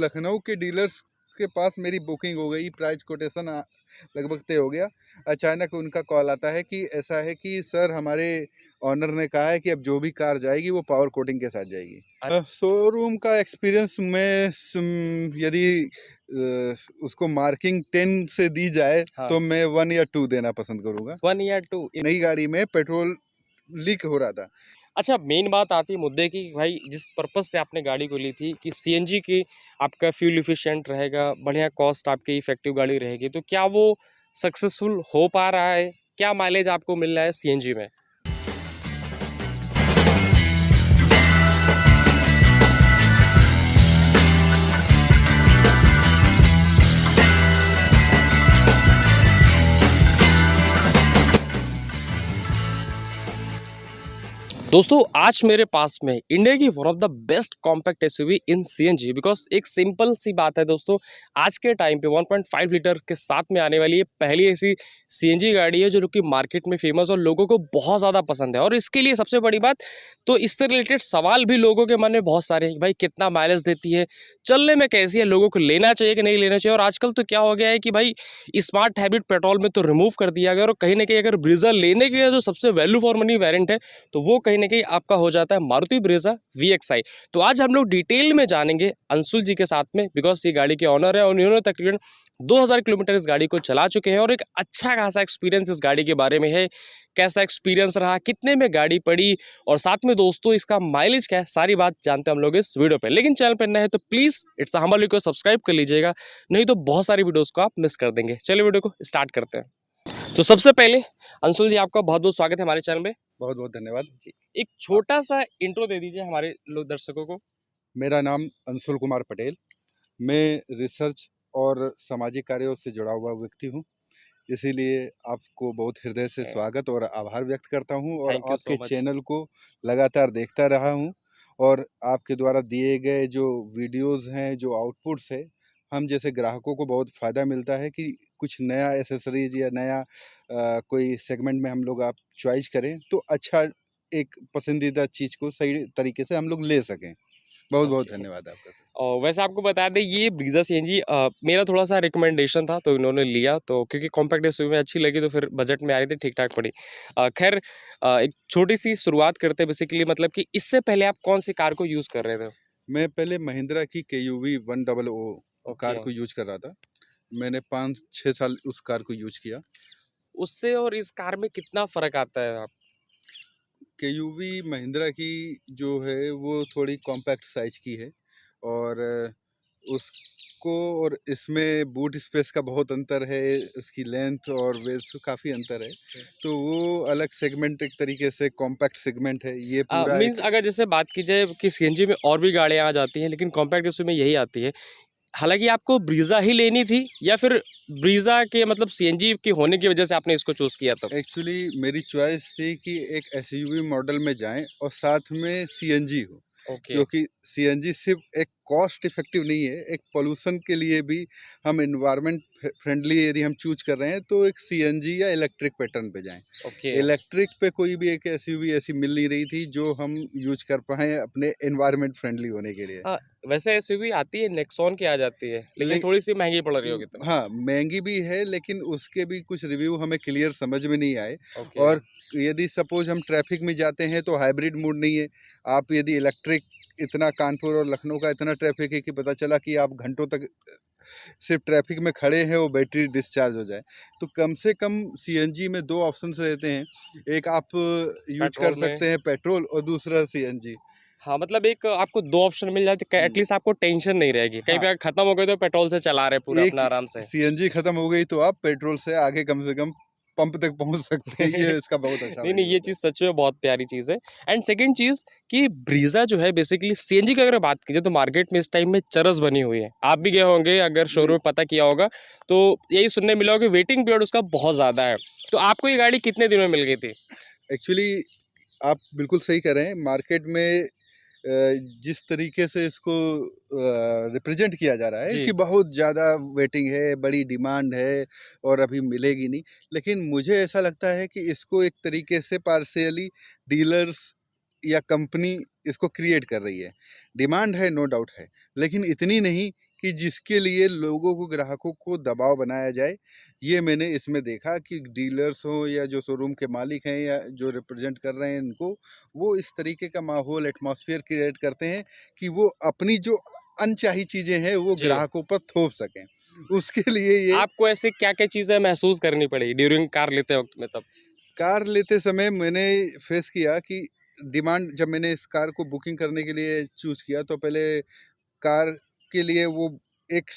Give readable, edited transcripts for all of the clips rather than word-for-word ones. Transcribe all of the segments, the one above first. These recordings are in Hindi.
लखनऊ के डीलर्स के पास मेरी बुकिंग हो गई, प्राइस कोटेशन लगभग तय हो गया। अचानक उनका कॉल आता है कि ऐसा है कि सर हमारे ऑनर ने कहा है कि अब जो भी कार जाएगी वो पावर कोटिंग के साथ जाएगी। शोरूम का एक्सपीरियंस में यदि उसको मार्किंग 10 से दी जाए हाँ। तो मैं 1 या 2 देना पसंद करूंगा। 1 या 2 नई गाड़ी में पेट्रोल लीक हो रहा था। अच्छा, मेन बात आती है मुद्दे की, भाई जिस पर्पस से आपने गाड़ी को ली थी कि सीएनजी की आपका फ्यूल एफिशिएंट रहेगा, बढ़िया कॉस्ट आपकी इफेक्टिव गाड़ी रहेगी, तो क्या वो सक्सेसफुल हो पा रहा है? क्या माइलेज आपको मिल रहा है सीएनजी में? दोस्तों आज मेरे पास में इंडिया की one of the best compact SUV in CNG, because एक सिंपल सी बात है दोस्तों, आज के टाइम पे 1.5 लीटर के साथ में आने वाली ये पहली ऐसी सीएनजी गाड़ी है जो कि मार्केट में फेमस और लोगों को बहुत ज़्यादा पसंद है। और इसके लिए सबसे बड़ी बात, तो इससे रिलेटेड सवाल भी लोगों के मन में बहुत सारे हैं कि भाई कितना माइलेज देती है, चलने में कैसी है, लोगों को लेना चाहिए कि नहीं लेना चाहिए। और आजकल तो क्या हो गया है कि भाई स्मार्ट हैबिट पेट्रोल में तो रिमूव कर दिया गया और कहीं ना कहीं अगर ब्रीजा लेने के जो सबसे वैल्यू फॉर मनी वेरिएंट है तो वो कहीं ना कहीं आपका हो जाता है मारुति ब्रेजा VXI। तो आज हम लोग डिटेल में जानेंगे अंशुल जी के साथ में, बिकॉज ये गाड़ी के ऑनर है और उन्होंने तकरीबन 2000 किलोमीटर इस गाड़ी को चला चुके हैं और एक अच्छा खासा एक्सपीरियंस इस गाड़ी के बारे में है। कैसा एक्सपीरियंस रहा, कितने में गाड़ी पड़ी और साथ में दोस्तों इसका माइलेज क्या है, सारी बात जानते हैं हम लोग इस वीडियो पे। लेकिन चैनल पर नए है तो please it's humble request subscribe कर लीजिएगा, नहीं तो बहुत सारी वीडियोस को आप मिस कर देंगे। चलिए वीडियो को स्टार्ट करते हैं। तो सबसे पहले अंशुल जी आपका बहुत बहुत स्वागत है हमारे चैनल में। बहुत बहुत धन्यवाद जी, एक छोटा सा इंट्रो दे दीजिए हमारे लोग दर्शकों को। मेरा नाम अंशुल कुमार पटेल। मैं रिसर्च और सामाजिक कार्यों से जुड़ा हुआ व्यक्ति हूँ, इसीलिए आपको बहुत हृदय से स्वागत और आभार व्यक्त करता हूँ और थैंक यू आपके सो मच। चैनल को लगातार देखता रहा हूँ। और आपके द्वारा दिए गए जो वीडियोस हैं, जो आउटपुट्स है, हम जैसे ग्राहकों को बहुत फ़ायदा मिलता है कि कुछ नया एसेसरीज या नया कोई सेगमेंट में हम लोग आप चॉइस करें तो अच्छा एक पसंदीदा चीज़ को सही तरीके से हम लोग ले सकें। बहुत बहुत ओके, धन्यवाद आपका सर। और वैसे आपको बता दें ये ब्रीजा सीएनजी मेरा थोड़ा सा रिकमेंडेशन था तो इन्होंने लिया, तो क्योंकि कॉम्पैक्ट एसयूवी में अच्छी लगी तो फिर बजट में आ रही थी, ठीक ठाक पड़ी। खैर एक छोटी सी शुरुआत करते हैं बेसिकली, मतलब कि इससे पहले आप कौन सी कार को यूज़ कर रहे थे? मैं पहले महिंद्रा की KUV 100 कार ओके, को यूज कर रहा था। मैंने 5-6 साल उस कार को यूज किया। उससे और इस कार में कितना फ़र्क आता है आप? KUV महिंद्रा की जो है वो थोड़ी कॉम्पैक्ट साइज की है और उसको और इसमें बूट स्पेस का बहुत अंतर है, उसकी लेंथ और वेल्थ काफ़ी अंतर है। तो वो अलग सेगमेंट, एक तरीके से कॉम्पैक्ट सेगमेंट है। ये पूरा मीन्स एक अगर जैसे बात की जाए कि सीएनजी में और भी गाड़ियाँ आ जाती हैं लेकिन कॉम्पैक्ट एसयूवी में यही आती है, हालाँकि आपको ब्रीज़ा ही लेनी थी या फिर ब्रीज़ा के मतलब सीएनजी के होने की वजह से आपने इसको चूज़ किया तब? एक्चुअली मेरी चॉइस थी कि एक एसयूवी मॉडल में जाएं और साथ में सीएनजी हो, ओके। क्योंकि सीएनजी सिर्फ एक कॉस्ट इफेक्टिव नहीं है, एक पोल्यूशन के लिए भी हम एनवायरनमेंट फ्रेंडली यदि हम चूज कर रहे हैं तो एक सीएनजी या इलेक्ट्रिक पैटर्न पे जाएं। ओके। इलेक्ट्रिक पे कोई भी एक एसयूवी ऐसी मिल नहीं रही थी जो हम यूज कर पाएँ अपने एनवायरनमेंट फ्रेंडली होने के लिए। हाँ, वैसे एसयूवी आती है, नेक्सॉन की आ जाती है, लेकिन ले थोड़ी-सी महँगी पड़ रही होगी तब। हाँ, महँगी भी है लेकिन उसके भी कुछ रिव्यू हमें क्लियर समझ में नहीं आए। ओके। और यदि सपोज़ हम ट्रैफ़िक में जाते हैं तो हाइब्रिड मोड नहीं है। आप यदि इलेक्ट्रिक, इतना कानपुर और लखनऊ का इतना ट्रैफ़िक है कि पता चला कि आप घंटों तक सिर्फ़ ट्रैफ़िक में खड़े हैं, वो बैटरी डिस्चार्ज हो जाए। तो कम से कम सीएनजी में 2 ऑप्शंस रहते हैं। एक आप यूज़ कर पेट्रोल में सकते हैं पेट्रोल और दूसरा सीएनजी। हाँ, मतलब एक आपको 2 ऑप्शन मिल जाए तो हुँ, एटलीस्ट आपको टेंशन नहीं रहेगी। कहीं हाँ, पे खत्म हो गए तो पेट्रोल से चला रहे पूरा एक अपना आराम से। सीएनजी खत्म हो गई तो आप पेट्रोल से आगे कम से कम पंप तक पहुँच सकते हैं। ये इसका बहुत अच्छा नहीं, नहीं, ये बेनिफिट है। चीज़ सच में बहुत प्यारी चीज़ है। एंड सेकंड चीज़ कि ब्रीज़ा जो है बेसिकली सीएनजी की अगर बात कीजिए तो मार्केट में इस टाइम में चरस बनी हुई है। आप भी गए होंगे, अगर शोरूम नहीं, में पता किया होगा, तो यही सुनने मिला होगा कि वेटिंग पीरियड उसका बहुत ज़्यादा है। तो आपको ये गाड़ी कितने दिन में मिल गई थी? एक्चुअली आप बिल्कुल सही कह रहे हैं। मार्केट में जिस तरीके से इसको रिप्रेजेंट किया जा रहा है जी। कि बहुत ज़्यादा वेटिंग है, बड़ी डिमांड है और अभी मिलेगी नहीं। लेकिन मुझे ऐसा लगता है कि इसको एक तरीके से पार्शियली डीलर्स या कंपनी इसको क्रिएट कर रही है। डिमांड है, नो डाउट है, लेकिन इतनी नहीं कि जिसके लिए लोगों को, ग्राहकों को दबाव बनाया जाए। ये मैंने इसमें देखा कि डीलर्स हों या जो शोरूम के मालिक हैं या जो रिप्रेजेंट कर रहे हैं इनको, वो इस तरीके का माहौल, एटमॉस्फेयर क्रिएट करते हैं कि वो अपनी जो अनचाही चीज़ें हैं वो जी। ग्राहकों पर थोप सकें। उसके लिए ये आपको ऐसी क्या-क्या चीज़ें महसूस करनी पड़ी ड्यूरिंग कार लेते वक़्त में तब? कार लेते समय मैंने फेस किया कि डिमांड, जब मैंने इस कार को बुकिंग करने के लिए चूज़ किया तो पहले कार के लिए वो एक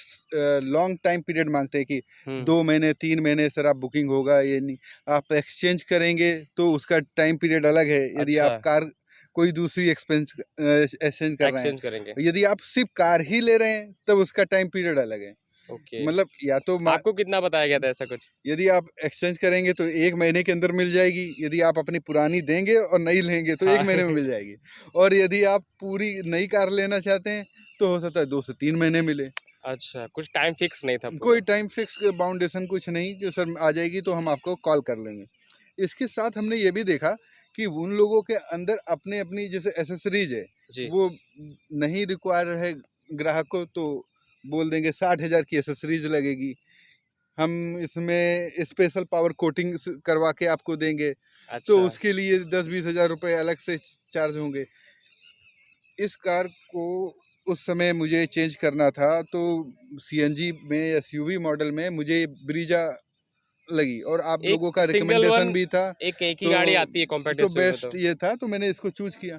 लॉन्ग टाइम पीरियड मांगते हैं कि हुँ। 2 महीने 3 महीने सर आप बुकिंग होगा, ये नहीं। आप एक्सचेंज करेंगे तो उसका टाइम पीरियड अलग है, यदि अच्छा, आप कार कोई दूसरी एक्सचेंज कर रहे हैं। एक्सचेंज करेंगे। यदि आप सिर्फ कार ही ले रहे हैं तब उसका टाइम पीरियड अलग है। ओके। मतलब या तो आपको कितना बताया गया था ऐसा कुछ? यदि आप एक्सचेंज करेंगे तो 1 महीने के अंदर मिल जाएगी, यदि आप अपनी पुरानी देंगे और नई लेंगे तो 1 हाँ। महीने में मिल जाएगी, और यदि आप पूरी नई कार लेना चाहते हैं तो हो सकता है 2 से 3 महीने मिले। अच्छा, कुछ टाइम फिक्स नहीं था कोई पूरा। टाइम फिक्स बाउंडेशन कुछ नहीं कि सर आ जाएगी तो हम आपको कॉल कर लेंगे। इसके साथ हमने ये भी देखा कि उन लोगों के अंदर अपनी जैसे एक्सेसरीज है, जी। वो नहीं रिक्वायर है ग्राहक को, तो बोल देंगे 60,000 की एक्सेसरीज लगेगी, हम इसमें स्पेशल पावर कोटिंग करवा के आपको देंगे, तो अच्छा, उसके लिए 10-20 हज़ार रुपये अलग से चार्ज होंगे। इस कार को उस समय मुझे चेंज करना था, तो सीएनजी में, एसयूवी मॉडल में मुझे ब्रीजा लगी और आप एक लोगों का सिंगल रिकमेंडेशन वन भी था, एक ही तो गाड़ी आती है कॉम्पैक्ट एसयूवी में बेस्ट तो। ये था, तो मैंने इसको चूज़ किया।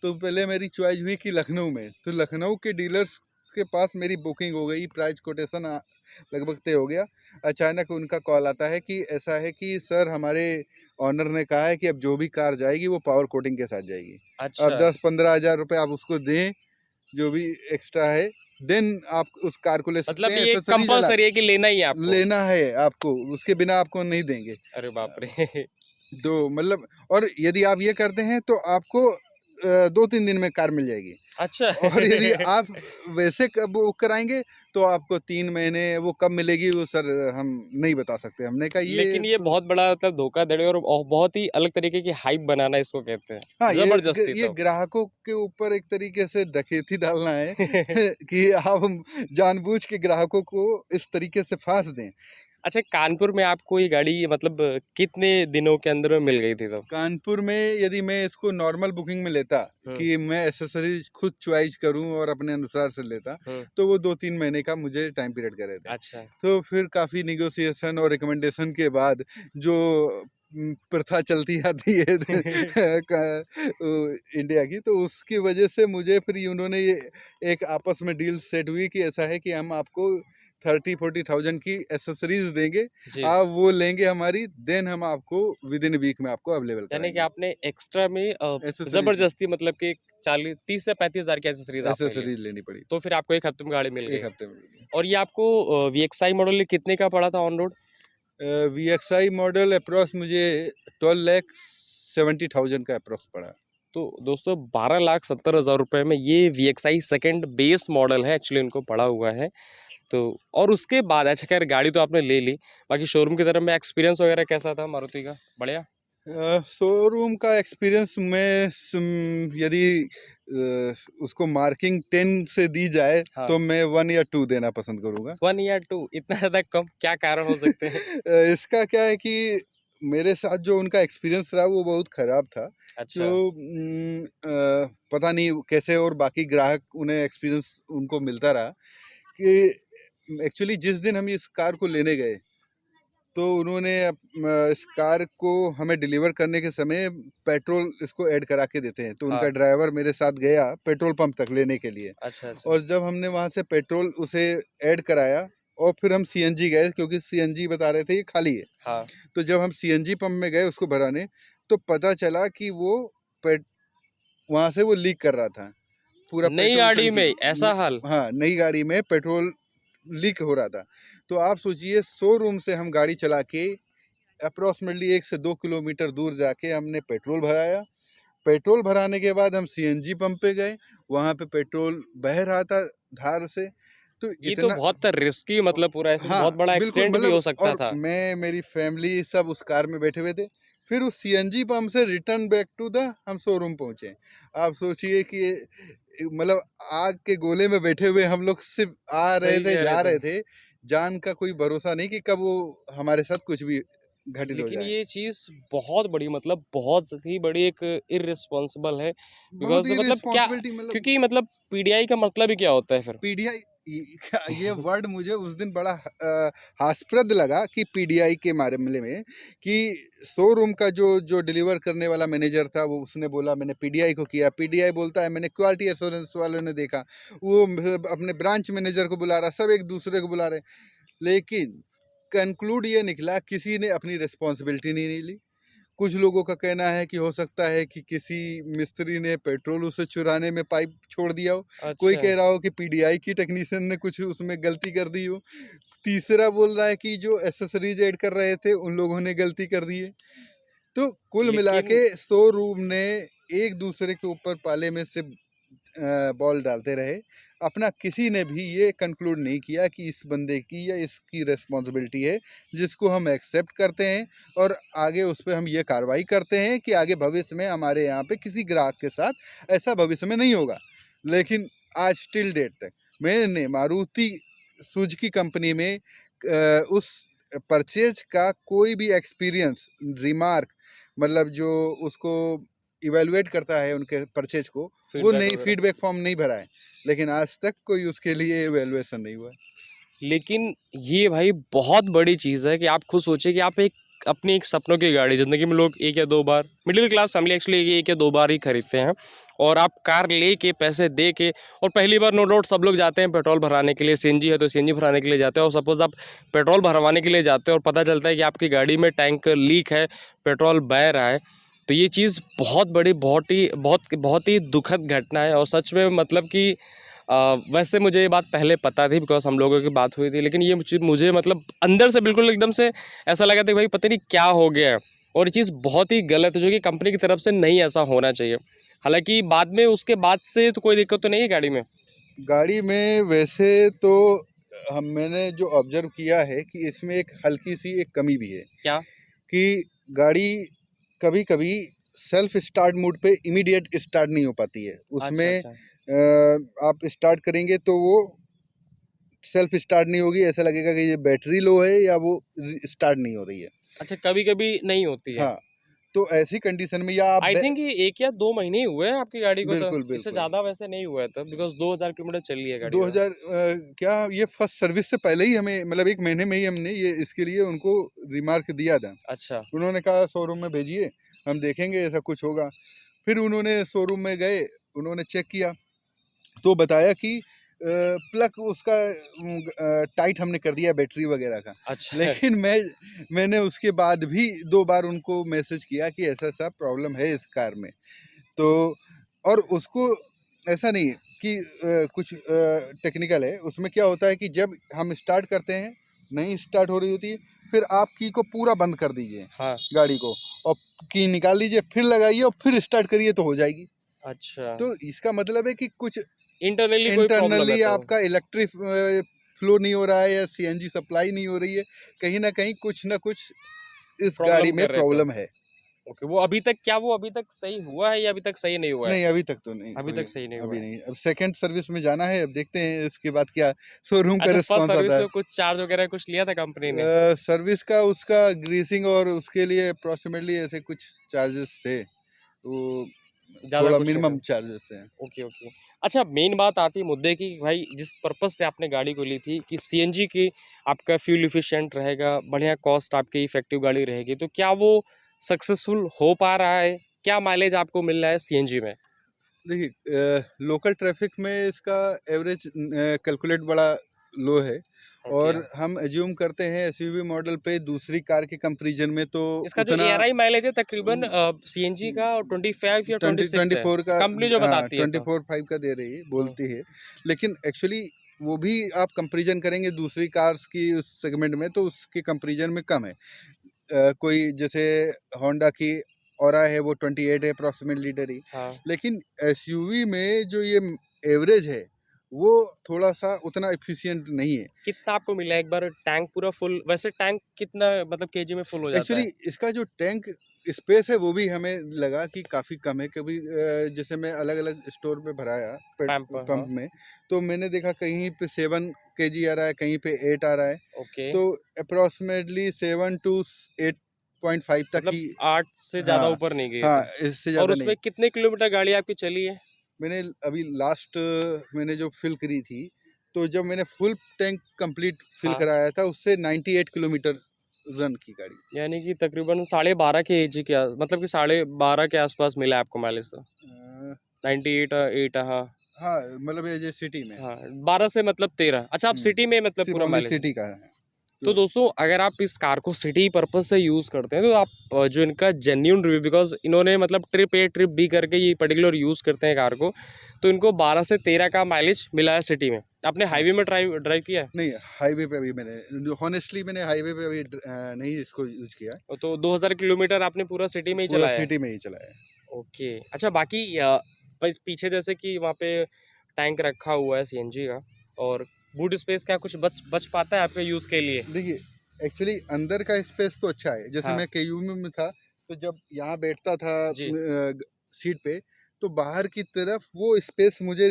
तो पहले मेरी चॉइस हुई कि लखनऊ में, तो लखनऊ के डीलर्स के पास मेरी बुकिंग हो गई, प्राइस कोटेशन लगभग तय हो गया। अचानक उनका कॉल आता है कि ऐसा है कि सर हमारे ओनर ने कहा है कि अब जो भी कार जाएगी वो पावर कोटिंग के साथ जाएगी। अब अच्छा, 10-15 हज़ार रुपये आप उसको दें, जो भी एक्स्ट्रा है, देन आप उस कार को ले सकते मतलब हैं, ये एक्सेसरीज अलग कंपल्सरी है कि लेना ही है आपको? लेना है आपको, उसके बिना आपको नहीं देंगे। अरे बाप रे! तो मतलब, और यदि आप ये करते हैं तो आपको 2-3 दिन में कार मिल जाएगी, अच्छा। और यदि आप वैसे कब बुक कराएँगे तो आपको 3 महीने वो कब मिलेगी वो सर हम नहीं बता सकते। हमने कहा ये लेकिन ये तो बहुत बड़ा मतलब धोखाधड़ी और बहुत ही अलग तरीके की हाइप बनाना इसको कहते हैं। हाँ, ज़बरदस्ती ये तो। ग्राहकों के ऊपर एक तरीके से डकैती डालना है कि आप जानबूझ के ग्राहकों को इस तरीके से फाँस दें। अच्छा, कानपुर में आपको ये गाड़ी मतलब कितने दिनों के अंदर में मिल गई थी तब? कानपुर में यदि मैं इसको नॉर्मल बुकिंग में लेता हुँ, कि मैं एक्सेसरीज खुद चॉइस करूं और अपने अनुसार से लेता, हुँ। तो वो 2-3 महीने का मुझे टाइम पीरियड कह रहे थे। अच्छा। तो फिर काफ़ी निगोशिएशन और रिकमेंडेशन के बाद जो प्रथा चलती आती है इंडिया की, तो उसकी वजह से मुझे फिर उन्होंने ये एक आपस में डील सेट हुई कि ऐसा है कि हम आपको 30-40,000 की एक्सेसरीज देंगे, जी। आप वो लेंगे हमारी, देन हम आपको विद इन वीक में आपको अवेलेबल यानी कि कराएंगे आपने एक्स्ट्रा में एक्सेसरीज। ज़बरदस्ती मतलब कि 40 30 से 35 हज़ार की एक्सेसरीज़ आपने ली। एक्सेसरीज लेनी पड़ी, तो फिर आपको 1 हफ्ते में गाड़ी मिल गई। एक हफ्ते में मिल गई। और ये आपको वीएक्सआई मॉडल कितने का पड़ा था on road? V X I model approx मुझे 12,70,000 का अप्रॉक्स पड़ा। तो दोस्तों 12,70,000 रुपए में ये वीएक्सआई सेकंड बेस मॉडल है एक्चुअली इनको पड़ा हुआ है। तो और उसके बाद अच्छा खैर गाड़ी तो आपने ले ली, बाकी शोरूम की तरफ में एक्सपीरियंस वगैरह कैसा था मारुति का? बढ़िया? शोरूम का एक्सपीरियंस में यदि उसको मार्किंग 10 से दी जाए हाँ। तो मैं 1 या 2 देना पसंद करूँगा। 1 या 2 इतना ज़्यादा कम क्या कारण हो सकते हैं? इसका क्या है कि मेरे साथ जो उनका एक्सपीरियंस रहा वो बहुत ख़राब था। जो अच्छा, पता नहीं कैसे और बाकी ग्राहक उन्हें एक्सपीरियंस उनको मिलता रहा कि एक्चुअली जिस दिन हम इस कार को लेने गए तो उन्होंने इस कार को हमें डिलीवर करने के समय पेट्रोल इसको ऐड करा के देते हैं, तो हाँ। उनका ड्राइवर मेरे साथ गया पेट्रोल पंप तक लेने के लिए, अच्छा, अच्छा। और जब हमने वहाँ से पेट्रोल उसे ऐड कराया और फिर हम सीएनजी गए क्योंकि सीएनजी बता रहे थे ये खाली है। हाँ। तो जब हम सीएनजी पंप में गए उसको भराने, तो पता चला कि वो पेट वहाँ से वो लीक कर रहा था। पूरा नई पेट्रोल गाड़ी टंकी में ऐसा हाल? हाँ, नई गाड़ी में पेट्रोल लीक हो रहा था। तो आप सोचिए शोरूम से हम गाड़ी चला के अप्रॉक्सिमेटली 1 से 2 किलोमीटर दूर जाके हमने पेट्रोल भराया। पेट्रोल भराने के बाद हम सीएनजी पंप पे गए, वहाँ पे पेट्रोल बह रहा था धार से। तो ये तो इतना बहुत रिस्की मतलब पूरा ऐसे तो हाँ, बहुत बड़ा बिल्कुल एक्सीडेंट भी मतलब, हो सकता और था। मैं, मेरी फैमिली सब उस कार में बैठे हुए थे। फिर उस सीएनजी पंप से रिटर्न बैक टू द हम शोरूम पहुंचे। आप सोचिए कि मतलब आग के गोले में बैठे हुए हम लोग सिर्फ आ रहे सही थे, कह रहे जा थे। रहे थे। जान का कोई भरोसा नहीं कि कब वो हमारे साथ कुछ भी घटित हो लेकिन जाए। ये चीज़ बहुत बड़ी मतलब बहुत ही बड़ी एक इर्रिस्पॉन्सिबल है बहुत बिकॉज़ ही मतलब क्या रिस्पॉन्सिबिलिटी, मतलब क्योंकि मतलब पीडीआई का मतलब ही क्या होता है फिर? पीडीआई, ये वर्ड मुझे उस दिन बड़ा हास्यप्रद लगा कि पीडीआई के मामले में कि शोरूम का जो जो डिलीवर करने वाला मैनेजर था, वो उसने बोला मैंने पीडीआई को किया। पीडीआई बोलता है मैंने क्वालिटी एश्योरेंस वालों ने देखा। वो अपने ब्रांच मैनेजर को बुला रहा, सब एक दूसरे को बुला रहे। लेकिन कंक्लूड ये निकला, किसी ने अपनी रिस्पॉन्सिबिलिटी नहीं ली। कुछ लोगों का कहना है कि हो सकता है कि किसी मिस्त्री ने पेट्रोल उसे चुराने में पाइप छोड़ दिया हो। कोई अच्छा, कह रहा हो कि पीडीआई की टेक्नीशियन ने कुछ उसमें गलती कर दी हो। तीसरा बोल रहा है कि जो एसेसरीज ऐड कर रहे थे उन लोगों ने गलती कर दी है। तो कुल मिला लेकिन के शोरूम ने एक दूसरे के ऊपर पाले में से बॉल डालते रहे। अपना किसी ने भी ये कंक्लूड नहीं किया कि इस बंदे की या इसकी रिस्पॉन्सिबिलिटी है, जिसको हम एक्सेप्ट करते हैं और आगे उस पे हम ये कार्रवाई करते हैं कि आगे भविष्य में हमारे यहाँ पे किसी ग्राहक के साथ ऐसा भविष्य में नहीं होगा। लेकिन आज टिल डेट तक मैंने मारुति सुजुकी कंपनी में उस परचेज का कोई भी एक्सपीरियंस, रिमार्क, मतलब जो उसको इवेलुएट करता है उनके परचेज को, वो फीडबैक नहीं, वगैरह। फीडबैक फॉर्म नहीं भरा है। लेकिन आज तक कोई उसके लिए इवैल्यूएशन नहीं हुआ। लेकिन ये भाई बहुत बड़ी चीज़ है कि आप खुद सोचिए कि आप एक अपनी एक सपनों की गाड़ी ज़िंदगी में लोग 1 या 2 बार मिडिल क्लास फैमिली एक्चुअली 1 या 2 बार ही खरीदते हैं और आप कार लेके पैसे दे के और पहली बार नो डाउट सब लोग जाते हैं पेट्रोल भराने के लिए, सीएनजी है तो सीएनजी भराने के लिए जाते हैं और सपोज़ आप पेट्रोल भरवाने के लिए जाते हो और पता चलता है कि आपकी गाड़ी में टैंक लीक है, पेट्रोल बह रहा है। तो ये चीज़ बहुत बड़ी बहुत ही दुखद घटना है और सच में मतलब कि वैसे मुझे ये बात पहले पता थी बिकॉज़ हम लोगों की बात हुई थी, लेकिन ये मुझे मतलब अंदर से बिल्कुल एकदम से ऐसा लगा था कि भाई पता नहीं क्या हो गया है और ये चीज़ बहुत ही गलत है जो कि कंपनी की तरफ से नहीं ऐसा होना चाहिए। हालाँकि बाद में उसके बाद से तो कोई दिक्कत तो नहीं है गाड़ी में? गाड़ी में वैसे तो हम मैंने जो ऑब्जर्व किया है कि इसमें एक हल्की सी एक कमी भी है क्या? कि गाड़ी कभी-कभी सेल्फ स्टार्ट मोड पे इमीडिएट स्टार्ट नहीं हो पाती है। अच्छा, उसमें अच्छा। आप स्टार्ट करेंगे तो वो सेल्फ स्टार्ट नहीं होगी, ऐसा लगेगा कि ये बैटरी लो है या वो स्टार्ट नहीं हो रही है। अच्छा कभी-कभी नहीं होती है। हाँ, तो ऐसी कंडीशन में या आप आई थिंक ये 1 या 2 महीने ही हुए हैं आपकी गाड़ी को तो, बिल्कुल, इससे बिल्कुल। ज़्यादा वैसे नहीं हुआ है तब बिकॉज़ 2000 किलोमीटर चली है गाड़ी तो। 2000 क्या ये फर्स्ट सर्विस से पहले ही हमें, मतलब 1 महीने में ही हमने ये इसके लिए उनको रिमार्क दिया था। अच्छा, उन्होंने कहा शोरूम में भेजिए, हम देखेंगे ऐसा कुछ होगा। फिर उन्होंने शोरूम में गए, उन्होंने चेक किया, तो बताया कि प्लग उसका टाइट हमने कर दिया बैटरी वगैरह का। अच्छा। लेकिन मैंने उसके बाद भी 2 बार उनको मैसेज किया कि ऐसा-ऐसा प्रॉब्लम है इस कार में। तो और उसको ऐसा नहीं है कि कुछ टेक्निकल है, उसमें क्या होता है कि जब हम स्टार्ट करते हैं, नहीं स्टार्ट हो रही होती है, फिर आप की को पूरा बंद कर दीजिए हाँ, गाड़ी को और की निकाल लीजिए, फिर लगाइए और फिर स्टार्ट करिए तो हो जाएगी। अच्छा। तो इसका मतलब है कि कुछ इंटरनली कोई प्रॉब्लम है इंटरनली तो। आपका इलेक्ट्रिक फ्लो नहीं हो रहा है या सीएनजी सप्लाई नहीं हो रही है, कहीं न कहीं कुछ न कुछ इस गाड़ी प्रॉब्लम में कर रहे तो। प्रॉब्लम है। ओके, वो अभी तक सही हुआ है या अभी तक सही नहीं हुआ है? नहीं, अभी तक तो नहीं अभी हुए, तक सही नहीं हुआ अभी है। नहीं। अब सेकंड सर्विस में जाना है, अब देखते हैं इसके बाद क्या शोरूम का अच्छा फर्स्ट रिस्पॉन्स आता सर्विस है। में कुछ चार्ज वगैरह कुछ लिया था कंपनी ने? सर्विस का उसका ग्रीसिंग और उसके लिए अप्रॉक्सिमेटली ऐसे कुछ चार्जेस थे, वो ज़्यादा थोड़ा कुछ नहीं था। मिनिमम चार्जेस थे। Okay, okay. अच्छा मेन बात आती है मुद्दे की भाई जिस पर्पज़ से आपने गाड़ी को ली थी कि सीएनजी की आपका फ्यूल एफिशिएंट रहेगा, बढ़िया कॉस्ट आपकी इफ़ेक्टिव गाड़ी रहेगी, तो क्या वो सक्सेसफुल हो पा रहा है? क्या माइलेज आपको मिल रहा है सीएनजी में? देखिए लोकल ट्रैफिक में इसका एवरेज कैलकुलेट बड़ा लो है ओके। और हम अज्यूम करते हैं एसयूवी मॉडल पे दूसरी कार के कंपैरिजन में तो इसका जो उतना एआरआई माइलेज है तकरीबन सीएनजी का 25 या 20 26 है, 24 का, कंपनी जो हाँ बताती है तो। 24-5 का दे रही है, हुँ, बोलती है। लेकिन एक्चुअली वो भी आप कंपैरिजन करेंगे दूसरी कार्स की उस सेगमेंट में तो उसके कंपैरिजन में कम है। कोई जैसे होंडा की ऑरा है वो 28 है अप्रॉक्सीमेट लीटर ही। हाँ। लेकिन एसयूवी में जो ये एवरेज है वो थोड़ा सा उतना एफिशिएंट नहीं है। कितना आपको मिला एक बार टैंक पूरा फुल वैसे टैंक कितना मतलब केजी में फुल हो जाता एक्चुअली है? इसका जो टैंक स्पेस है वो भी हमें लगा कि काफ़ी कम है, क्योंकि जैसे मैं अलग-अलग स्टोर पे भराया पंप हाँ, पंप में, तो मैंने देखा कहीं पे 7 केजी आ रहा है, कहीं पे 8 आ रहा है, ओके। तो अप्रॉक्सिमेटली 7 टू 8.5 तक मतलब ही। 8 से ज़्यादा हाँ, ऊपर नहीं गए हाँ, थे। इससे और ज़्यादा नहीं। उसमें कितने किलोमीटर गाड़ी आपकी चली है? मैंने अभी लास्ट मैंने जो फिल करी थी, तो जब मैंने फुल टैंक कंप्लीट फिल हाँ, कराया था, उससे 98 किलोमीटर रन की गाड़ी। यानी कि तकरीबन 12.5 के एजी के मतलब कि 12.5 के आसपास मिला है आपको माइलेज तो। अ, 98 8 हाँ, हाँ, मतलब ये सिटी में। हाँ, 12 से मतलब 13। अच्छा आप हुँ, सिटी में मतलब सिर्फ़ पूरा ओनली माइलेज। सिटी का है। तो तो दोस्तों अगर आप इस कार को सिटी पर्पस से यूज़ करते हैं तो आप जो इनका जेन्युइन रिव्यू बिकॉज इन्होंने मतलब ट्रिप ए ट्रिप बी करके ये पर्टिकुलर यूज़ करते हैं कार को, तो इनको 12 से 13 का माइलेज मिला है सिटी में। आपने हाँ, हाईवे में ड्राइव ड्राइव किया है? नहीं, हाईवे पे अभी मैंने हॉनेस्टली मैंने हाईवे पे अभी नहीं इसको यूज़ किया है, तो 2000 किलोमीटर आपने पूरा सिटी में ही पूरा चलाया है। सिटी में ही चलाया है। ओके। अच्छा बाकी पीछे जैसे कि वहाँ पे टैंक रखा हुआ है सीएनजी का, और बूट स्पेस क्या कुछ बच बच पाता है आपके यूज़ के लिए? देखिए, एक्चुअली अंदर का स्पेस तो अच्छा है, जैसे हाँ मैं केयूएम में था, तो जब यहाँ बैठता था जी। सीट पे, तो बाहर की तरफ वो स्पेस मुझे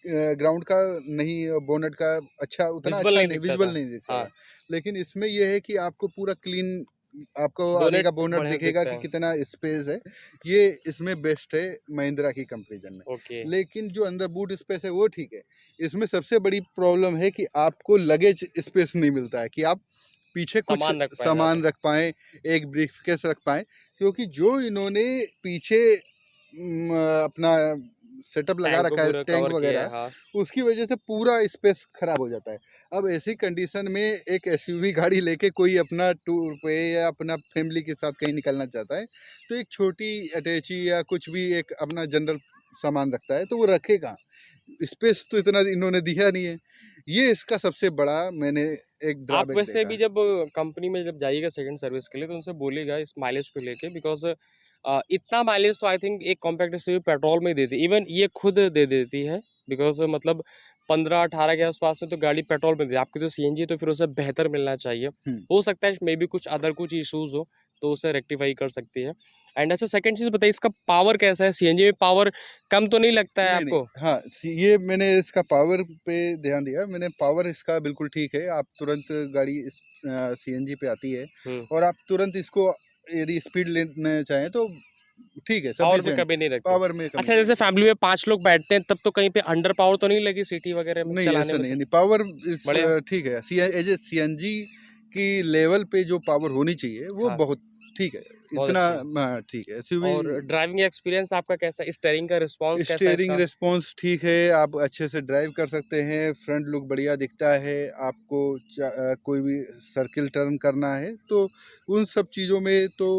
ग्राउंड का नहीं, बोनट का अच्छा, उतना विजुअल अच्छा नहीं नहीं, दिखता विजुअल था। नहीं दिखता हाँ, था। लेकिन इसमें ये है कि आपको पूरा क्लीन, आपको आगे बोनेट का बोनट बढ़िया से दिखेगा दिखता कि है। कितना स्पेस है। ये इसमें बेस्ट है महिंद्रा की कंपैरिजन में। ओके। लेकिन जो अंदर बूट स्पेस है वो ठीक है। इसमें सबसे बड़ी प्रॉब्लम है कि आपको लगेज स्पेस नहीं मिलता है कि आप पीछे कुछ सामान रख पाए ज़्यादा। सामान रख पाएँ, एक ब्रीफ़केस रख पाएँ, क्योंकि जो इन्होंने पीछे अपना सेटअप लगा टैंक को रखा है पूरा टैंक कवर किया है, वगैरह, हाँ। उसकी वजह से पूरा स्पेस खराब हो जाता है। अब ऐसी कंडीशन में एक एसयूवी गाड़ी लेके कोई अपना टूर पे या अपना फैमिली के साथ कहीं निकलना चाहता है, तो एक छोटी अटैची या कुछ भी एक अपना जनरल सामान रखता है, तो वो रखे कहाँ? स्पेस तो इतना इन्होंने दिया नहीं है। ये इसका सबसे बड़ा मैंने एक आप ड्रॉबैक वैसे देखा भी है। जब कंपनी में जब जाइएगा सेकंड सर्विस के लिए तो उनसे बोलिएगा इस माइलेज को लेके बिकॉज़ इतना माइलेज तो आई थिंक एक कॉम्पैक्ट एसयूवी पेट्रोल में ही देती है। इवन ये खुद दे देती है बिकॉज़ मतलब 15-18 के आसपास में तो गाड़ी पेट्रोल में देती है। आपकी तो सीएनजी है तो फिर उसे बेहतर मिलना चाहिए। हुँ। हो सकता है मे बी कुछ इश्यूज़ हो तो उसे रेक्टिफ़ाई कर सकती है। एंड अच्छा सेकंड चीज़ बताइए इसका पावर कैसा है? सीएनजी में पावर कम तो नहीं लगता है नहीं, नहीं। आपको? हाँ, ये मैंने इसका पावर पे ध्यान दिया। मैंने पावर इसका बिल्कुल ठीक है। आप तुरंत गाड़ी इस सीएनजी पे आती है, हुँ। और आप तुरंत इसको यदि स्पीड लेना चाहें तो ठीक है, पावर में सफिशिएंट। कमी नहीं लगती। पावर में कमी अच्छा नहीं जैसे लगती। फैमिली में 5 लोग बैठते हैं तब तो कहीं पे अंडर पावर तो नहीं लगी सिटी वगैरह में नहीं, चलाने ऐसा में नहीं तो? है, नहीं पावर इस बढ़िया? ठीक है। एज़ ए सीएनजी की लेवल पे जो पावर होनी चाहिए, वो हाँ, बहुत ठीक है। बहुत इतना अच्छी है। हाँ, ठीक है। एसयूवी और ड्राइविंग एक्सपीरियंस आपका कैसा है? स्टीयरिंग का रिस्पॉन्स कैसा है स्टीयरिंग इसका? रिस्पॉन्स ठीक है, आप अच्छे से ड्राइव कर सकते हैं, फ्रंट लुक बढ़िया दिखता है, आपको कोई भी सर्किल टर्न करना है, तो उन सब चीज़ों में तो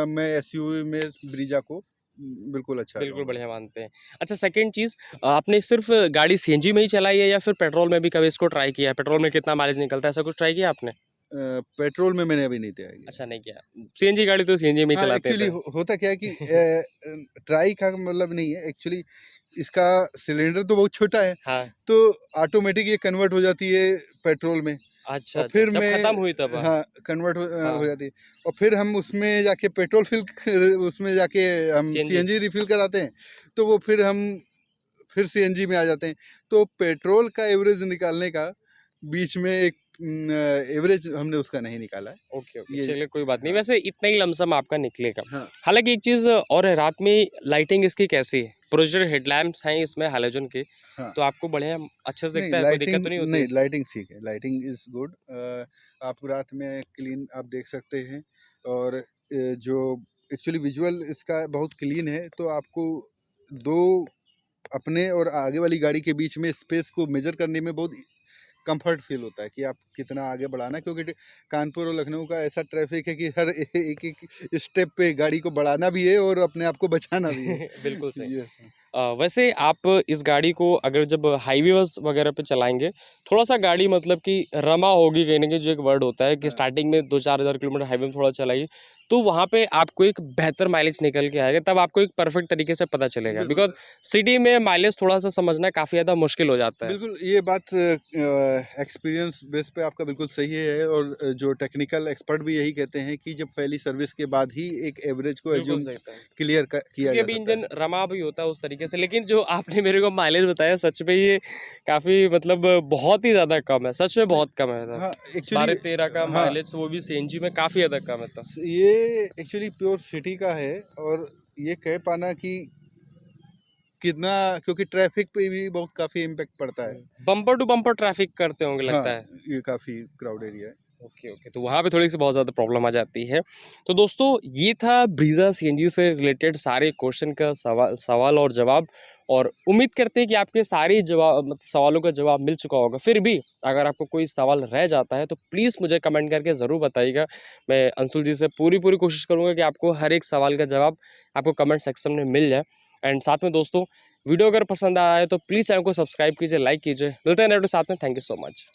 मैं एसयूवी में ब्रीजा को बिल्कुल अच्छा बिल्कुल कहूँगा। बढ़िया मानते हैं। अच्छा सेकंड चीज़ आपने सिर्फ़ गाड़ी सीएनजी में ही चलाई है या फिर पेट्रोल में भी कभी इसको ट्राई किया है? पेट्रोल में कितना माइलेज निकलता है ऐसा कुछ ट्राई किया आपने? पेट्रोल में मैंने अभी नहीं दिया है। अच्छा नहीं किया। सीएनजी गाड़ी तो सीएनजी में ही हाँ, चलाते एक्चुअली थे। होता क्या है कि ट्राई का मतलब नहीं है, एक्चुअली इसका सिलेंडर तो बहुत छोटा है, हाँ। तो ऑटोमेटिक ये कन्वर्ट हो जाती है पेट्रोल में। अच्छा, और अच्छा। फिर जब मैं खत्म हुई तब? हाँ, कन्वर्ट हाँ, हो जाती है, और फिर हम उसमें जाके पेट्रोल उसमें जाके हम सीएनजी। सीएनजी रिफ़िल कराते हैं, तो वो फिर हम फिर सीएनजी में आ जाते हैं। तो पेट्रोल का एवरेज निकालने का बीच में एक एवरेज हमने उसका नहीं निकाला है। Okay, okay. ये चलिए कोई बात नहीं। हाँ, वैसे इतना ही लमसम आपका निकलेगा। हाँ। हालाँकि एक चीज़ और है, रात में लाइटिंग इसकी कैसी है? प्रोजेक्टर हेडलैम्प्स हैं इसमें हैलोजन के, हाँ। तो आपको बढ़िया अच्छे से नहीं, दिखता है, कोई दिक्कत लाइटिंग तो नहीं होती नहीं, है? लाइटिंग ठीक है, लाइटिंग इज़ गुड। आप रात में क्लीन आप देख सकते हैं, और जो एक्चुअली विजुअल इसका बहुत क्लीन है, तो आपको 2 अपने और आगे वाली गाड़ी के बीच में स्पेस को मेज़र करने में बहुत कम्फ़र्ट फ़ील होता है कि आप कितना आगे बढ़ाना है, क्योंकि कानपुर और लखनऊ का ऐसा ट्रैफ़िक है कि हर एक-एक स्टेप पे गाड़ी को बढ़ाना भी है और अपने आप को बचाना भी है। बिल्कुल सही। ये वैसे आप इस गाड़ी को अगर जब हाईवेज़ वगैरह पे चलाएँगे, थोड़ा-सा गाड़ी मतलब कि रमा होगी कहीं न कहीं जो एक वर्ड होता है कि हाँ। स्टार्टिंग में 2-4 हज़ार किलोमीटर हाईवे में थोड़ा चलाइए, तो वहाँ पे आपको एक बेहतर माइलेज निकल के आएगा, तब आपको एक परफेक्ट तरीके से पता चलेगा। बिल्कुल। बिकॉज सिटी में माइलेज थोड़ा सा समझना काफ़ी ज़्यादा मुश्किल हो जाता है। बिल्कुल, ये बात एक्सपीरियंस बेस पे आपका बिल्कुल सही है, और जो टेक्निकल एक्सपर्ट भी यही कहते हैं कि जब पहली सर्विस के बाद ही एक एवरेज को बिल्कुल एज्यूम सही था। क्लियर किया क्योंकि जा अभी सकता है। इंजन रमा भी होता है उस तरीके से, लेकिन जो आपने मेरे को माइलेज बताया सच में ये काफ़ी मतलब बहुत ही ज़्यादा कम है, सच में नहीं, बहुत कम है। था हाँ, एक्चुअली 12-13 का हाँ, माइलेज, वो भी सीएनजी में काफ़ी ज़्यादा कम है। था ये एक्चुअली प्योर सिटी का है, और ये कह पाना कि कितना, क्योंकि ट्रैफिक पे भी बहुत काफ़ी इम्पैक्ट पड़ता है। बम्पर टू बम्पर ट्रैफिक करते होंगे हाँ, लगता है। ये काफ़ी क्राउड एरिया है। ओके ओके, तो वहाँ पे थोड़ी सी बहुत ज़्यादा प्रॉब्लम आ जाती है। तो दोस्तों ये था ब्रीज़ा सीएनजी से रिलेटेड सारे क्वेश्चन का सवाल और जवाब, और उम्मीद करते हैं कि आपके सारे जवाब सवालों का जवाब मिल चुका होगा। फिर भी अगर आपको कोई सवाल रह जाता है तो प्लीज़ मुझे कमेंट करके ज़रूर बताइएगा। मैं अंशुल जी से पूरी पूरी कोशिश करूँगा कि आपको हर एक सवाल का जवाब आपको कमेंट सेक्शन में मिल जाए। एंड साथ में दोस्तों, वीडियो अगर पसंद आया है तो प्लीज़ चैनल को सब्सक्राइब कीजिए, लाइक कीजिए। मिलते हैं नेक्स्ट साथ में। Thank you so much.